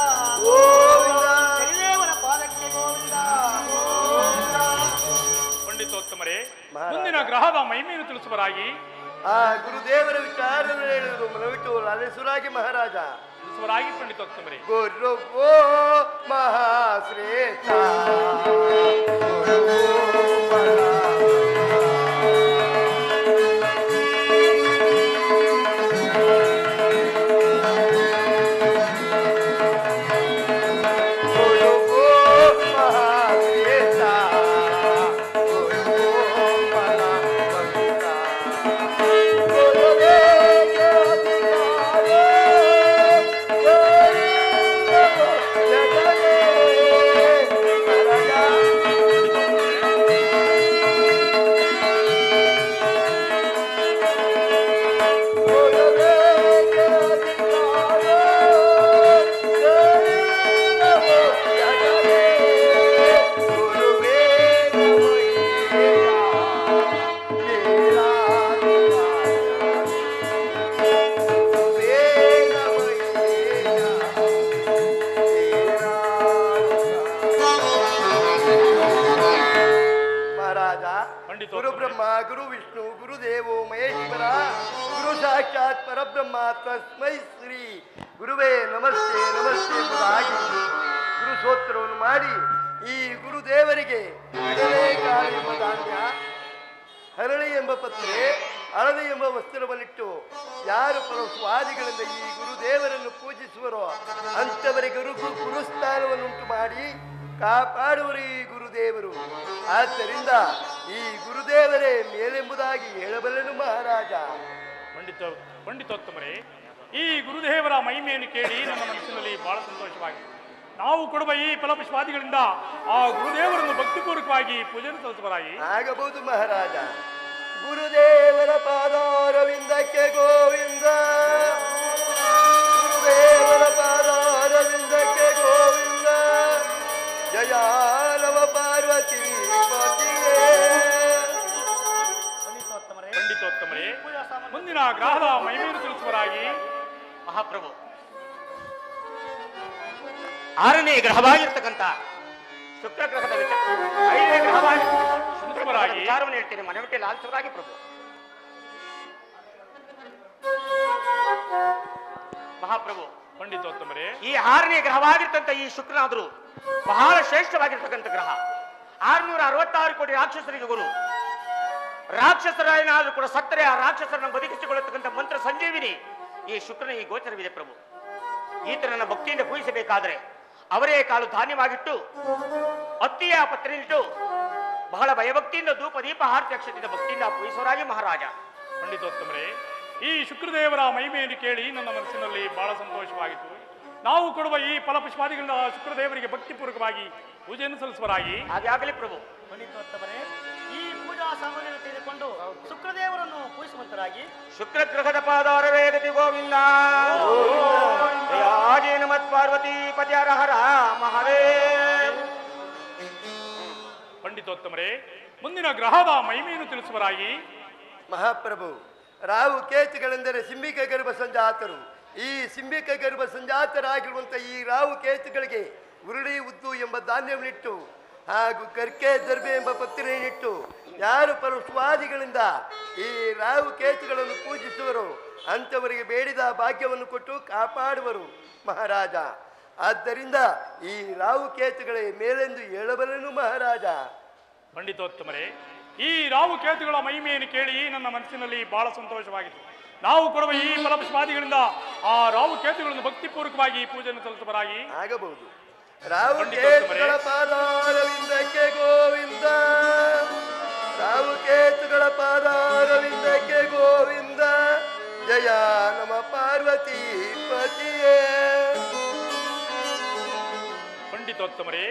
ಶನಿದೇವರ ಪಾದಕ್ಕೆ ಗೋವಿಂದ. ಪಂಡಿತೋತ್ತಮರೇ, ಮುಂದಿನ ಗ್ರಹದ ಮಹಿಮೆಯನ್ನು ತಿಳಿಸುವರಾಗಿ. ಆ ಗುರುದೇವರ ವಿಚಾರವನ್ನು ಹೇಳುವುದು ಮನವಿಟ್ಟು ಲಾಲೇಶ್ವರಾಗಿ ಮಹಾರಾಜ ಸ್ವರಾಗಿ ಪಂಡಿತೋತ್ತಮರೇ. ಗುರು ಮಹಾಶ್ರೇಷ್ಠ ಪರಬ್ರಹ್ಮ ತಸ್ಮೈ ಶ್ರೀ ಗುರುವೇ ನಮಸ್ತೆ ನಮಸ್ತೆ ಎಂಬುದಾಗಿ ಗುರು ಸ್ತೋತ್ರವನ್ನು ಮಾಡಿ ಈ ಗುರುದೇವರಿಗೆ ಇಡಲೇ ಕಾಳು ಎಂಬ ಧಾನ್ಯ, ಹರಳಿ ಎಂಬ ಪತ್ರೆ, ಹಳದಿ ಎಂಬ ವಸ್ತ್ರವನ್ನಿಟ್ಟು ಯಾರು ಸ್ವಾದಿಗಳಿಂದ ಈ ಗುರುದೇವರನ್ನು ಪೂಜಿಸುವರೋ ಅಂಥವರಿಗೆ ಗುರುಸ್ಥಾನವನ್ನುಂಟು ಮಾಡಿ ಕಾಪಾಡುವರು ಈ ಗುರುದೇವರು. ಆದ್ದರಿಂದ ಈ ಗುರುದೇವರೇ ಮೇಲೆಂಬುದಾಗಿ ಹೇಳಬಲ್ಲನು ಮಹಾರಾಜ. ಪಂಡಿತೋತ್ತಮರೇ, ಈ ಗುರುದೇವರ ಮಹಿಮೆಯನ್ನು ಕೇಳಿ ನನ್ನ ಮನಸ್ಸಿನಲ್ಲಿ ಬಹಳ ಸಂತೋಷವಾಗಿದೆ. ನಾವು ಕೊಡುವ ಈ ಫಲಪುಷ್ಪಾದಿಗಳಿಂದ ಆ ಗುರುದೇವರನ್ನು ಭಕ್ತಿಪೂರ್ವಕವಾಗಿ ಪೂಜೆಯನ್ನು ಸಲ್ಲಿಸುವರಾಗಿ ಆಗಬಹುದು ಮಹಾರಾಜ. ಗುರುದೇವರ ಪಾದಾರವಿಂದಕ್ಕೆ ಗೋವಿಂದ, ಗುರುದೇವರ ಪಾದಾರವಿಂದಕ್ಕೆ ಗೋವಿಂದ, ಜಯ ನವ ಪಾರ್ವತಿ ಪತಿಯೇ. ಪಂಡಿತೋತ್ತಮರೇ, ಮುಂದಿನ ಗ್ರಹದ ಮಹಿಮೆಯನ್ನು ತಿಳಿಸುವರಾಗಿ. ಮಹಾಪ್ರಭು, 6ನೇ ಗ್ರಹವಾಗಿರ್ತಕ್ಕಂಥ ಶುಕ್ರ ಗ್ರಹದ 5ನೇ ಗ್ರಹವಾಗಿ ವಿಚಾರವನ್ನು ಹೇಳ್ತೇನೆ, ಮನವಿಟ್ಟು ಲಾಲ್ಸರಾಗಿ ಪ್ರಭು. ಮಹಾಪ್ರಭು, ಪಂಡಿತೋತ್ತಮರೇ, ಈ 6ನೇ ಗ್ರಹವಾಗಿರ್ತಕ್ಕಂಥ ಈ ಶುಕ್ರನಾದರೂ ಬಹಳ ಶ್ರೇಷ್ಠವಾಗಿರ್ತಕ್ಕಂಥ ಗ್ರಹ. 666 ಕೋಟಿ ರಾಕ್ಷಸರಿಗೆ ಗುರು. ರಾಕ್ಷಸರಾಯನಾದ್ರೂ ಕೂಡ ಸತ್ತರೆ ಆ ರಾಕ್ಷಸರನ್ನು ಬದುಕಿಸಿಕೊಳ್ಳತಕ್ಕಂಥ ಮಂತ್ರ ಸಂಜೀವಿನಿ ಈ ಶುಕ್ರನ ಈ ಗೋಚರವಿದೆ ಪ್ರಭು. ಈತನನ್ನ ಭಕ್ತಿಯಿಂದ ಪೂಜಿಸಬೇಕಾದ್ರೆ ಅವರೇ ಕಾಳು ಧಾನ್ಯವಾಗಿಟ್ಟು ಅತ್ತಿಯ ಪತ್ರೆಯಿಟ್ಟು ಬಹಳ ಭಯಭಕ್ತಿಯಿಂದ ಧೂಪ ದೀಪ ಹಾರತಿ ಅಕ್ಷತೆಯಿಂದ ಭಕ್ತಿಯಿಂದ ಪೂಜಿಸುವರಾಗಿ ಮಹಾರಾಜ. ಪಂಡಿತೋತ್ತಮರೇ, ಈ ಶುಕ್ರದೇವರ ಮಹಿಮೆಯನ್ನು ಕೇಳಿ ನನ್ನ ಮನಸ್ಸಿನಲ್ಲಿ ಬಹಳ ಸಂತೋಷವಾಗಿತ್ತು. ನಾವು ಕೊಡುವ ಈ ಫಲಪುಷ್ಪಾದಿಗಳಿಂದ ಶುಕ್ರದೇವರಿಗೆ ಭಕ್ತಿಪೂರ್ವಕವಾಗಿ ಪೂಜೆಯನ್ನು ಸಲ್ಲಿಸುವರಾಗಿ. ಹಾಗೆ ಆಗಲಿ ಪ್ರಭು. ಪಂಡಿತೋತ್ತಮರೇ, ಈ ಪೂಜಾ ಸಾಮಗ್ರಿಯನ್ನು ತೆಗೆದುಕೊಂಡು ಶುಕ್ರದೇವರನ್ನು ಪೂಜಿಸುವಂತರಾಗಿ. ಶುಕ್ರ ಗ್ರಹದ ಪಾದಾರವೇ ಗತಿ ಗೋವಿಂದ, ನಮತ್ ಪಾರ್ವತಿ ಪತಿಯರ ಹರ ಮಹಾದೇವ್. ಪಂಡಿತೋತ್ತಮರೇ, ಮುಂದಿನ ಗ್ರಹದ ಮಹಿಮೆಯನ್ನು ತಿಳಿಸುವರಾಗಿ. ಮಹಾಪ್ರಭು, ರಾಹು ಕೇತುಗಳೆಂದರೆ ಸಿಂಬಿಕ ಗರ್ಭ ಸಂಜಾತರು. ಈ ಸಿಂಬಿಕ ಗರ್ಭ ಸಂಜಾತರಾಗಿರುವಂಥ ಈ ರಾಹು ಕೇತುಗಳಿಗೆ ಉರುಳಿ ಉದ್ದು ಎಂಬ ಧಾನ್ಯವನ್ನಿಟ್ಟು ಹಾಗೂ ಕರ್ಕೆ ದರ್ಬೆ ಎಂಬ ಪತ್ರೆಯನ್ನಿಟ್ಟು ಯಾರು ಸ್ವಾದಿಗಳಿಂದ ಈ ರಾಹು ಕೇತುಗಳನ್ನು ಪೂಜಿಸುವರು ಅಂಥವರಿಗೆ ಬೇಡಿದ ಭಾಗ್ಯವನ್ನು ಕೊಟ್ಟು ಕಾಪಾಡುವರು ಮಹಾರಾಜ. ಆದ್ದರಿಂದ ಈ ರಾಹು ಕೇತುಗಳೇ ಮೇಲೆಂದು ಹೇಳಬಲ್ಲನು ಮಹಾರಾಜ. ಪಂಡಿತೋತ್ತಮರೇ, ಈ ರಾಹು ಕೇತುಗಳ ಮಹಿಮೆಯನ್ನು ಕೇಳಿ ನನ್ನ ಮನಸ್ಸಿನಲ್ಲಿ ಬಹಳ ಸಂತೋಷವಾಗಿತ್ತು. ನಾವು ಕೊಡುವ ಈ ಫಲಪುಷ್ಪಾದಿಗಳಿಂದ ಆ ರಾಹು ಕೇತುಗಳನ್ನು ಭಕ್ತಿಪೂರ್ವಕವಾಗಿ ಪೂಜೆಯನ್ನು ಸಲ್ಲಿಸುವರಾಗಿ. ಆಗಬಹುದು. ರಾಹು ಕೇತುಗಳ ಪಾದಾರವಿಂದಕ್ಕೆ ಗೋವಿಂದ, ರಾಹು ಕೇತುಗಳ ಪಾದಾರವಿಂದಕ್ಕೆ ಗೋವಿಂದ, ಜಯ ನಮ ಪಾರ್ವತಿ ಪತಿಯೇ. ಪಂಡಿತೋತ್ತಮರೇ,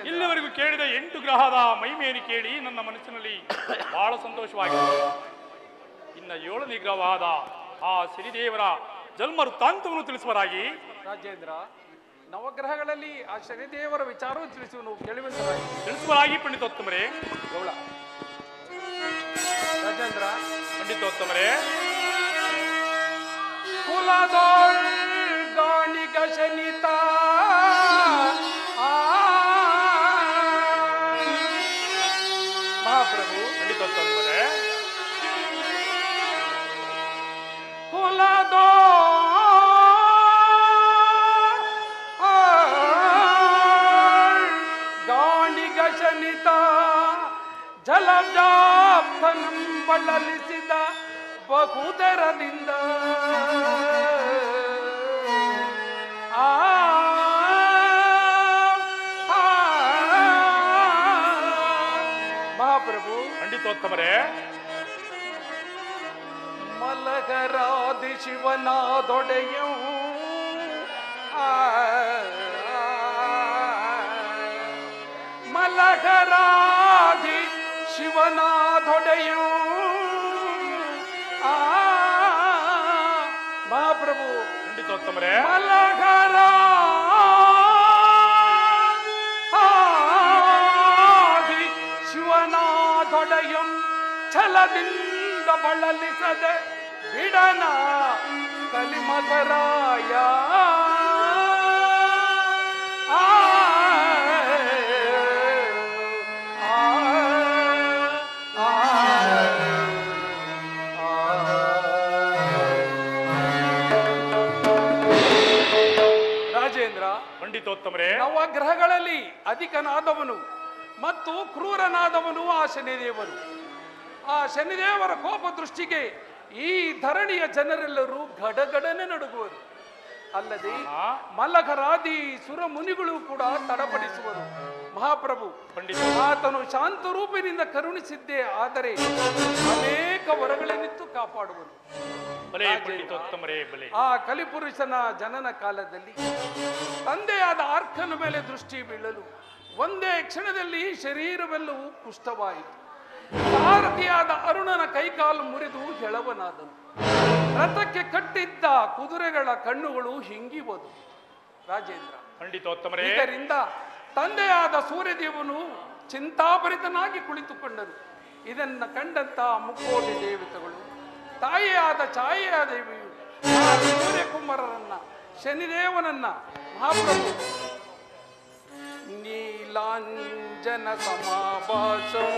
ಇಲ್ಲಿವರೆಗೂ ಕೇಳಿದ 8 ಗ್ರಹದ ಮಹಿಮೆಯನ್ನು ಕೇಳಿ ನನ್ನ ಮನಸ್ಸಿನಲ್ಲಿ ಬಹಳ ಸಂತೋಷವಾಗಿದೆ. ಇನ್ನ 7ನೇ ಗ್ರಹವಾದ ಆ ಶನಿದೇವರ ಜನ್ಮ ವೃತ್ತಾಂತವನ್ನು ತಿಳಿಸುವರಾಗಿ. ರಾಜೇಂದ್ರ, ನವಗ್ರಹಗಳಲ್ಲಿ ಆ ಶನಿದೇವರ ವಿಚಾರವನ್ನು ತಿಳಿಸುವನು ತಿಳಿಸುವರಾಗಿ. ಪಂಡಿತೋತ್ತಮರೇ, ರಾಜೇಂದ್ರ, ಪಂಡಿತೋತ್ತಮರೇ, ಕುಲದೋಣಿಗ ಶನಿತ ಮಹಾಪ್ರಭು. ಪಂಡಿತೋತ್ತಮರೇ, ಬಳಲಿಸಿದ ಬಹುದರದಿಂದ ಆ ಮಹಾಪ್ರಭು. ಖಂಡಿತೋತ್ತಮರೇ, ಮಲಗರಾದಿ ಶಿವನಾದೊಡೆಯ ಮಲಗರಾದಿ ಶಿವನಾದೊಡೆಯ ಮಹಾಪ್ರಭು. ಖಂಡಿತೋತ್ತಮರೇ, ಮಲಗರಾದಿ ಶಿವನಾದೊಡೆಯಂ ಛಲದಿಂದ ಬಳಲಿಸದೆ ಬಿಡನ ಕಲಿಮಗರಾಯ ರಾಜೇಂದ್ರ. ಖಂಡಿತೋತ್ತಮರೇ, ನವಗ್ರಹಗಳಲ್ಲಿ ಅಧಿಕನಾದವನು ಮತ್ತು ಕ್ರೂರನಾದವನು ಆ ಶನಿದೇವರು. ಆ ಶನಿದೇವರ ಕೋಪ ದೃಷ್ಟಿಗೆ ಈ ಧರಣಿಯ ಜನರೆಲ್ಲರೂ ಗಡಗಡನೆ ನಡುಗುವರು. ಅಲ್ಲದೆ ಮಲಗರಾದಿ ಸುರ ಮುನಿಗಳು ಕೂಡ ತಡಪಡಿಸುವರು. ಮಹಾಪ್ರಭು, ಆತನು ಶಾಂತ ರೂಪಿನಿಂದ ಕರುಣಿಸಿದ್ದೇ ಆದರೆ ಅನೇಕ ವರಗಳನ್ನಿತ್ತು ಕಾಪಾಡುವನು. ಆ ಕಲಿಪುರುಷನ ಜನನ ಕಾಲದಲ್ಲಿ ತಂದೆಯಾದ ಅರ್ಕನ ಮೇಲೆ ದೃಷ್ಟಿ ಬೀಳಲು ಒಂದೇ ಕ್ಷಣದಲ್ಲಿ ಶರೀರವೆಲ್ಲವೂ ಕುಷ್ಠವಾಯಿತು. ಸಾರಥಿಯಾದ ಅರುಣನ ಕೈಕಾಲು ಮುರಿದು ಹೆಳವನಾದನು. ರಥಕ್ಕೆ ಕಟ್ಟಿದ್ದ ಕುದುರೆಗಳ ಕಣ್ಣುಗಳು ಹಿಂಗಿವದು. ರಾಜೇಂದ್ರ, ಖಂಡಿತೋತ್ತಮರೇ, ಇದರಿಂದ ತಂದೆಯಾದ ಸೂರ್ಯದೇವನು ಚಿಂತಾಭರಿತನಾಗಿ ಕುಳಿತುಕೊಂಡರು. ಇದನ್ನ ಕಂಡಂತ ಮುಕ್ಕೋಟಿ ದೇವತೆಗಳು, ತಾಯಿಯಾದ ಛಾಯೆಯ ದೇವಿಯು ಆ ಸೂರ್ಯಕುಮಾರರನ್ನ, ಶನಿದೇವನನ್ನ ಮಹಾಪ್ರಭು ನೀಲಾಂಜನ ಸಮಾಭಾಸಂ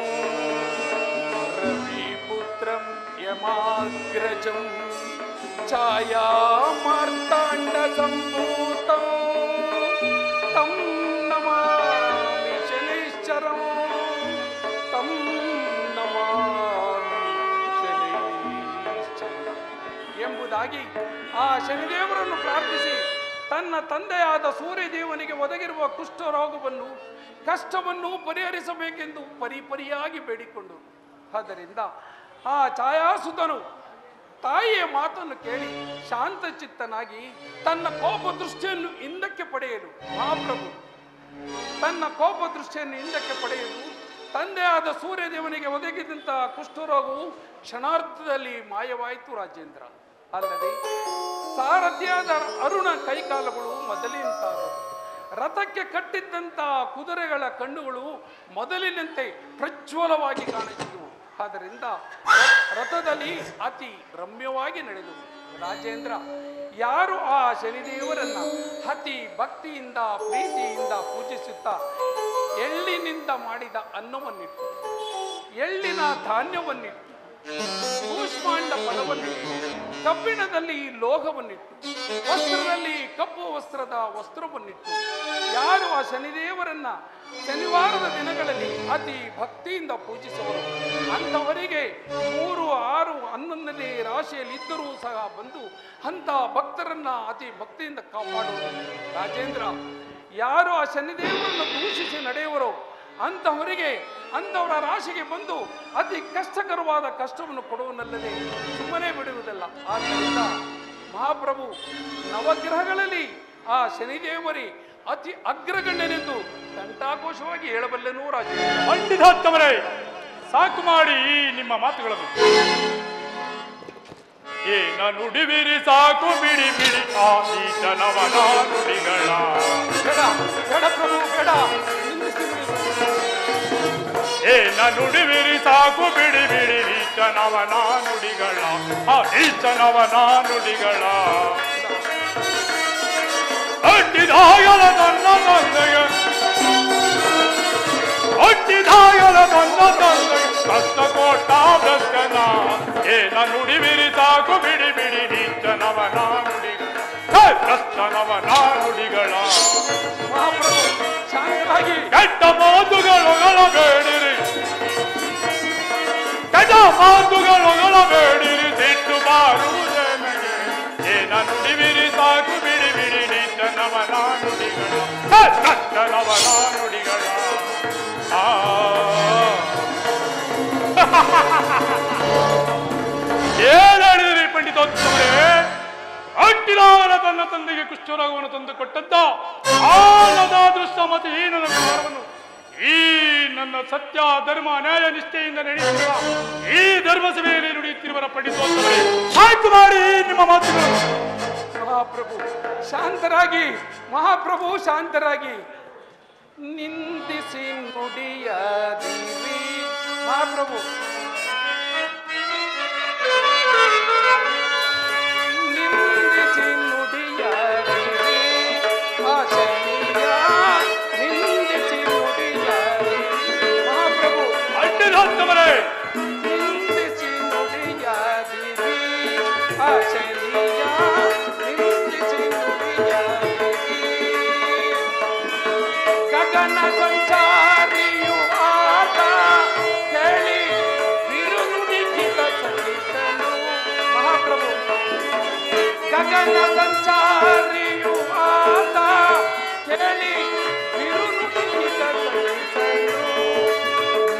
ರವಿಪುತ್ರಂ ಯಮಾಗ್ರಜಂ ಛಾಯಾ ಮಾರ್ತಾಂಡ ಸಂಭೂತಂ ತಂ ನಮಾಮಿ ಶನೈಶ್ಚರಂ ತಂ ನಮಾಮಿ ಶನೈಶ್ಚರಂ ಎಂಬುದಾಗಿ ಆ ಶನಿದೇವರನ್ನು ಪ್ರಾರ್ಥಿಸಿ ತನ್ನ ತಂದೆಯಾದ ಸೂರ್ಯದೇವನಿಗೆ ಒದಗಿರುವ ಕುಷ್ಠರೋಗವನ್ನು ಕಷ್ಟವನ್ನು ಪರಿಹರಿಸಬೇಕೆಂದು ಪರಿಪರಿಯಾಗಿ ಬೇಡಿಕೊಂಡರು. ಆದ್ದರಿಂದ ಆ ಛಾಯಾಸುತನು ತಾಯಿಯ ಮಾತನ್ನು ಕೇಳಿ ಶಾಂತಚಿತ್ತನಾಗಿ ತನ್ನ ಕೋಪ ದೃಷ್ಟಿಯನ್ನು ಹಿಂದಕ್ಕೆ ಪಡೆಯಲು ಮಹಾಪ್ರಭು ತನ್ನ ಕೋಪ ದೃಷ್ಟಿಯನ್ನು ಹಿಂದಕ್ಕೆ ಪಡೆಯಲು ತಂದೆಯಾದ ಸೂರ್ಯದೇವನಿಗೆ ಒದಗಿದಂತಹ ಕುಷ್ಠರೋಗವು ಕ್ಷಣಾರ್ಧದಲ್ಲಿ ಮಾಯವಾಯಿತು. ರಾಜೇಂದ್ರ, ಅಲ್ಲದೆ ಸಾರಥಿಯಾದ ಅರುಣ ಕೈಕಾಲುಗಳು ಮೊದಲಿನಂತಾದವು. ರಥಕ್ಕೆ ಕಟ್ಟಿದ್ದಂಥ ಕುದುರೆಗಳ ಕಣ್ಣುಗಳು ಮೊದಲಿನಂತೆ ಪ್ರಜ್ವಲವಾಗಿ ಕಾಣಿಸಿದವು. ಆದ್ದರಿಂದ ರಥದಲ್ಲಿ ಅತಿ ರಮ್ಯವಾಗಿ ನಡೆದವು. ರಾಜೇಂದ್ರ, ಯಾರು ಆ ಶನಿದೇವರನ್ನ ಅತಿ ಭಕ್ತಿಯಿಂದ ಪ್ರೀತಿಯಿಂದ ಪೂಜಿಸುತ್ತಾ ಎಳ್ಳಿನಿಂದ ಮಾಡಿದ ಅನ್ನವನ್ನಿಟ್ಟು, ಎಳ್ಳಿನ ಧಾನ್ಯವನ್ನಿಟ್ಟು, ಕೂಷ್ಮಾಂಡ ಫಲವನ್ನಿಟ್ಟು, ಕಬ್ಬಿಣದಲ್ಲಿ ಲೋಹವನ್ನಿಟ್ಟು, ವಸ್ತ್ರದಲ್ಲಿ ಕಪ್ಪು ವಸ್ತ್ರದ ವಸ್ತ್ರವನ್ನಿಟ್ಟು ಯಾರು ಆ ಶನಿದೇವರನ್ನ ಶನಿವಾರದ ದಿನಗಳಲ್ಲಿ ಅತಿ ಭಕ್ತಿಯಿಂದ ಪೂಜಿಸುವರು ಅಂಥವರಿಗೆ 3, 6, 11ನೇ ರಾಶಿಯಲ್ಲಿ ಇದ್ದರೂ ಸಹ ಬಂದು ಅಂಥ ಭಕ್ತರನ್ನ ಅತಿ ಭಕ್ತಿಯಿಂದ ಕಾಪಾಡುವರು. ರಾಜೇಂದ್ರ, ಯಾರು ಆ ಶನಿದೇವರನ್ನು ದೂಷಿಸಿ ನಡೆಯುವರೋ ಅಂಥವರ ರಾಶಿಗೆ ಬಂದು ಅತಿ ಕಷ್ಟಕರವಾದ ಕಷ್ಟವನ್ನು ಕೊಡುವನಲ್ಲದೆ ಸುಮ್ಮನೆ ಬಿಡುವುದಲ್ಲ. ಆದ್ದರಿಂದ ಮಹಾಪ್ರಭು, ನವಗ್ರಹಗಳಲ್ಲಿ ಆ ಶನಿದೇವರೇ ಅತಿ ಅಗ್ರಗಣ್ಯನೆಂದು ಘಂಟಾಘೋಷವಾಗಿ ಹೇಳಬಲ್ಲೆನೂ ರಾಜೇಂದ್ರ. ಪಂಡಿತಾತ್ಮರೇ, ಸಾಕು ಮಾಡಿ ಈ ನಿಮ್ಮ ಮಾತುಗಳನ್ನು. ಏನ ನುಡಿವಿರಿ ಸಾಕು, ಬಿಡಿ ಬಿಡಿ ಆ ಈತನವನ ನುಡಿಗಳ. ಬೇಡ ಬೇಡ ಪ್ರಭು, ಬೇಡ. ಏನ ನುಡಿವಿರಿ ಸಾಕು, ಬಿಡಿ ಬಿಡಿ ಈತನವನ ನುಡಿಗಳ, ಆ ಈತನವನ ನುಡಿಗಳ. ಅಟ್ಟಿದಾಯಲ ನನ್ನ ತಂದೆಗೆ, ಅಟ್ಟಿದಾಯಲ ನನ್ನ ತಂದೆಗೆ ಕಷ್ಟ ಕೊಟ್ಟ ಭ್ರಷ್ಟನ. ಏನ ನುಡಿವಿರಿ ಸಾಕು, ಬಿಡಿ ಬಿಡಿ ಈತನವನ ನುಡಿಗಳ, ಭ್ರಷ್ಟನವನ ನುಡಿಗಳ. ಮಹಾಪ್ರಭು, ಶಾಂತರಾಗಿ. ಕೆಟ್ಟ ಮಾತುಗಳು ಬೇಡಿರಿ, ಕೆಟ್ಟ ಮಾತುಗಳು ನುಡಿವಿರಿ ಸಾಕು ಬಿಡಿ ಬಿಡಿ ನಿಟ್ಟನವನ ನುಡಿಗಳ ನಟ್ಟನವನ ನುಡಿಗಳ ಏನಿದ್ರಿ ಪಂಡಿತೋತ್ತಮರೇ, ಅಟ್ಟಿರಾವನ ತನ್ನ ತಂದೆಗೆ ಕುಷ್ಠರೋಗವನ್ನು ತಂದು ಕೊಟ್ಟಂತ ಆನದಾದೃಷ್ಟ ಮತ್ತು ಈ ನನ್ನ ವಿಚಾರವನ್ನು ಈ ನನ್ನ ಸತ್ಯ ಧರ್ಮ ನ್ಯಾಯ ನಿಷ್ಠೆಯಿಂದ ನಡೆಯುತ್ತಿರುವ ಈ ಧರ್ಮಸಭೆಯಲ್ಲಿ ನುಡಿಯುತ್ತಿರುವರ ಪಂಡಿತೋತ್ತಮರೇ, ಸಾಕು ಮಾಡಿ ನಿಮ್ಮ ಮಾತುಗಳು. ಮಹಾಪ್ರಭು ಶಾಂತರಾಗಿ, ಮಹಾಪ್ರಭು ಶಾಂತರಾಗಿ. ನಿಂದಿಸಿ ನುಡಿಯದಿರಿ ಮಹಾಪ್ರಭು. ನಿಂದಿಸಿ ನುಡಿಯದಿರಿ ಆಶಯ, ನಿಂದಿಸಿ ನುಡಿಯದಿರಿ ಮಹಾಪ್ರಭು. ಪಂಡಿತೋತ್ತಮರೇ, ನಿಂದಿಸಿ ನುಡಿಯದಿರಿ ಆಶಯ, ನಿಂದಿಸಿ ನುಡಿಯದಿರಿ. ಗಗನ ಸಂಚಾರಿಯು ಆತ ಕೇಳಿ ಬಿರುನುಡಿಗಿದ ಸಹಿತನು ಮಹಾಪ್ರಭು. ಗಗನ ಸಂಚಾರಿಯು ಆತ ಕೇಳಿ ಬಿರುನುಡಿಗಿದ ಸಹಿತನು.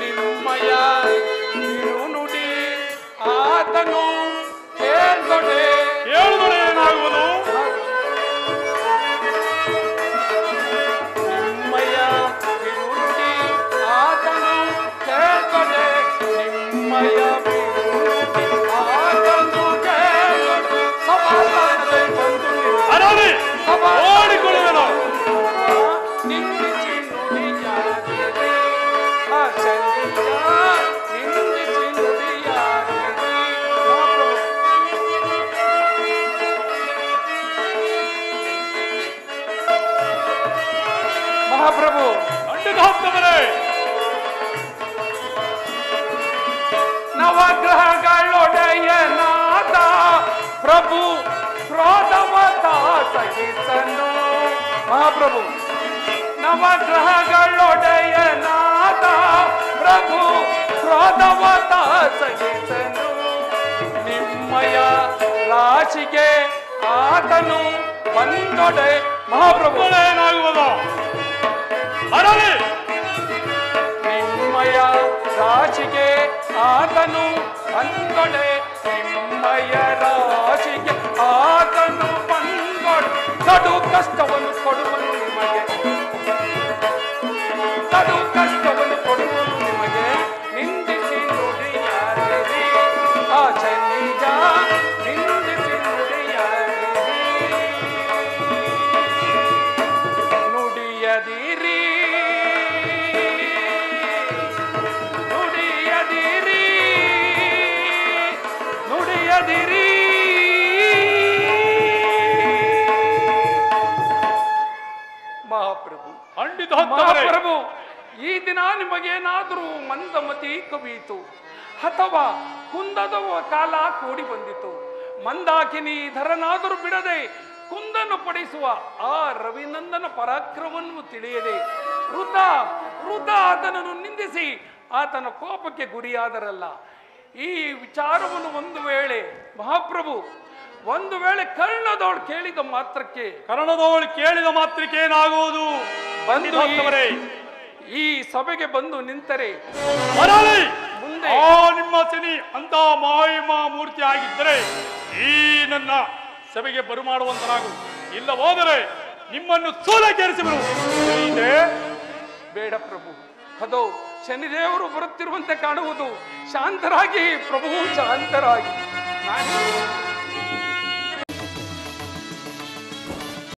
ನಿಮ್ಮಯ ಬಿರುನುಡಿ ಆತನು ಕೇಳ್ದೊಡೆ ಕೇಳಿದರೆ ಏನಾಗುವುದು? ನಿಮ್ಮಯ ಬಿರುನುಡಿ ಆತನು ಕೇಳ್ದೊಡೆ. ನಿಮ್ಮಯ ಬಿರುನುಡಿ ಆತನು ಕೇಳ್ದೊಡೆ. ಸಮಾಧಾನದ ಬಂದು ಅರಳಿ ಓಡಿಕೊಳ್ಳುವೆನು. ನಿಂದಿಸಿ ನುಡಿಯಾದಿರಿ ಆಶಯ, ನಿಂದಿಸಿ ನುಡಿಯಾದಿರಿ ಮಹಾಪ್ರಭು. ಮಹಾಪ್ರಭು ಪಂಡಿತೋತ್ತಮರೇ, ನವಗ್ರಹಗಳೊಡೆಯನಾದ ಪ್ರಭು ಕ್ರೋಧವತ ಸಹಿಸನು ಮಹಾಪ್ರಭು. ನವಗ್ರಹಗಳೊಡೆಯನಾದ ಪ್ರಭು ಕ್ರೋಧವತ ಸಹಿಸನು. ನಿಮ್ಮಯ ರಾಶಿಗೆ ಆತನು ಬಂದೊಡೆ ಮಹಾಪ್ರಭು. ಏನಾಗುವುದು? ಅರಳಿ ನಿಮ್ಮಯ ರಾಶಿಗೆ ಆತನು ಬಂದೊಡೆ. ನಿಮ್ಮಯ ರಾಶಿಗೆ ಆತನು ಬಂದೊಡೆ. ಕಡು ಕಷ್ಟವನ್ನು ಕೊಡುವನು ನಿಮಗೆ, ಕಡು ಕಷ್ಟವನ್ನು ಕೊಡುವನು ನಿಮಗೆ. ನಿಂದಿಸಿ ನುಡಿಯಾದಿರಿ ಆಶಯ, ನಿಂದಿಸಿ ನುಡಿಯಾದಿರಿ. ನುಡಿಯದಿರಿ ನುಡಿಯದಿರಿ ನುಡಿಯದಿರಿ ಮಹಾಪ್ರಭು. ಪಂಡಿತೋತ್ತಮರೇ, ಮಹಾಪ್ರಭು, ಈ ದಿನ ನಿಮಗೇನಾದರೂ ಮಂದಮತಿ ಕವಿಯಿತು ಅಥವಾ ಕುಂದದ ಕಾಲ ಕೂಡಿ ಬಂದಿತು. ಮಂದಾಕಿನಿ ಧರನಾದರೂ ಬಿಡದೆ ಕುಂದನ್ನು ಪಡಿಸುವ ಆ ರವಿನಂದನ ಪರಾಕ್ರಮವನ್ನು ತಿಳಿಯದೆ ವೃತ ಆತನನ್ನು ನಿಂದಿಸಿ ಆತನ ಕೋಪಕ್ಕೆ ಗುರಿಯಾದರಲ್ಲ. ಈ ವಿಚಾರವನ್ನು ಒಂದು ವೇಳೆ ಮಹಾಪ್ರಭು, ಒಂದು ವೇಳೆ ಕರ್ಣದವಳು ಕೇಳಿದ ಮಾತ್ರಕ್ಕೆ, ಕನ್ನಡದವಳು ಕೇಳಿದ ಮಾತ್ರಕ್ಕೆ ಏನಾಗುವುದು? ಪಂಡಿತೋತ್ತಮರೇ, ಈ ಸಭೆಗೆ ಬಂದು ನಿಂತರೆ ಅರಳಿ ಮುಂದೆ ಆ ನಿಮ್ಮ ಶನಿ ಅಂತ ಮಾಯಿಮಾ ಮೂರ್ತಿ ಆಗಿದ್ದರೆ ಈ ನನ್ನ ಸಭೆಗೆ ಬರುಮಾಡುವಂತನಾಗು. ಇಲ್ಲ ಹೋದರೆ ನಿಮ್ಮನ್ನು ಸೋಲಕ್ಕೇರಿಸಿಬರು. ಬೇಡ ಪ್ರಭು, ಅದೋ ಶನಿದೇವರು ಬರುತ್ತಿರುವಂತೆ ಕಾಣುವುದು. ಶಾಂತರಾಗಿ ಪ್ರಭು, ಶಾಂತರಾಗಿ.